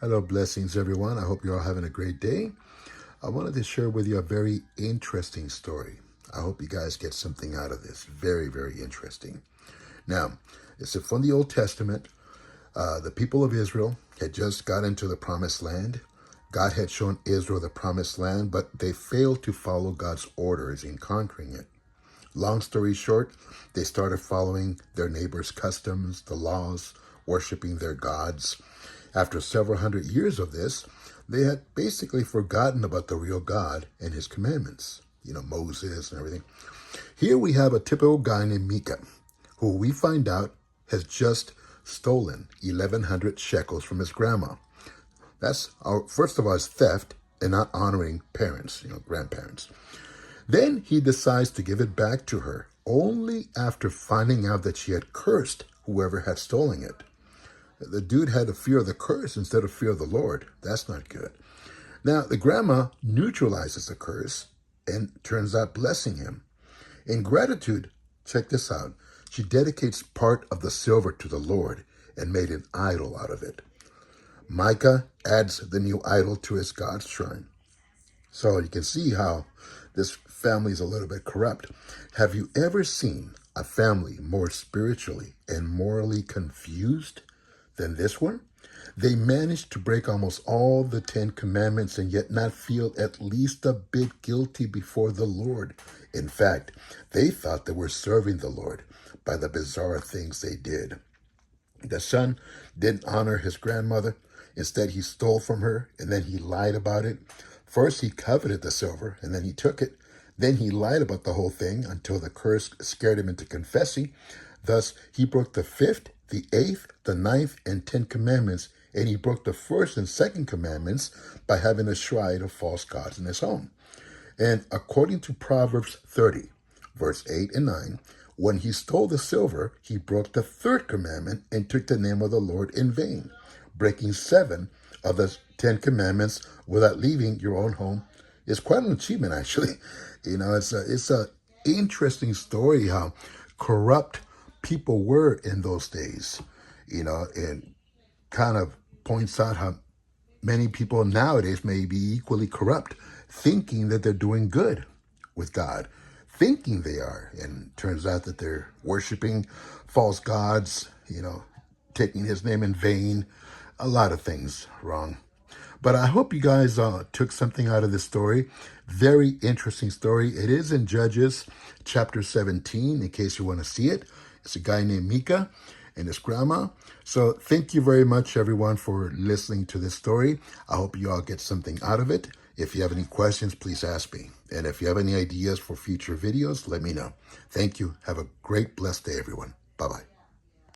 Hello, blessings, everyone. I hope you're all having a great day. I wanted to share with you a very interesting story. I hope you guys get something out of this. Very, very interesting. Now, it's from the Old Testament. The people of Israel had just got into the promised land. God had shown Israel the promised land, but they failed to follow God's orders in conquering it. Long story short, they started following their neighbors' customs, the laws, worshiping their gods. After several hundred years of this, they had basically forgotten about the real God and his commandments, Moses and everything. Here we have a typical guy named Micah, who we find out has just stolen 1,100 shekels from his grandma. That's, first of all, is theft and not honoring parents, grandparents. Then he decides to give it back to her, only after finding out that she had cursed whoever had stolen it. The dude had a fear of the curse instead of fear of the Lord. That's not good. Now, the grandma neutralizes the curse and turns out blessing him. In gratitude, check this out, she dedicates part of the silver to the Lord and made an idol out of it. Micah adds the new idol to his God's shrine. So you can see how this family is a little bit corrupt. Have you ever seen a family more spiritually and morally confused than this one? They managed to break almost all the 10 commandments and yet not feel at least a bit guilty before the Lord. In fact, they thought they were serving the Lord by the bizarre things they did. The son didn't honor his grandmother. Instead, he stole from her, and then he lied about it. First, he coveted the silver, and then he took it. Then he lied about the whole thing until the curse scared him into confessing. Thus, he broke the 5th, the 8th, the 9th, and 10 commandments, and he broke the 1st and 2nd commandments by having a shrine of false gods in his home. And according to Proverbs 30, verse 8 and 9, when he stole the silver, he broke the 3rd commandment and took the name of the Lord in vain, breaking 7 of the 10 commandments without leaving your own home is quite an achievement, actually. It's a interesting story how corrupt people were in those days, and kind of points out how many people nowadays may be equally corrupt, thinking that they're doing good with God, thinking they are, and turns out that they're worshiping false gods, taking his name in vain, a lot of things wrong. But I hope you guys took something out of this story. Very interesting story. It is in Judges chapter 17, in case you want to see it. It's a guy named Micah and his grandma. So thank you very much, everyone, for listening to this story. I hope you all get something out of it. If you have any questions, please ask me. And if you have any ideas for future videos, let me know. Thank you. Have a great, blessed day, everyone. Bye-bye.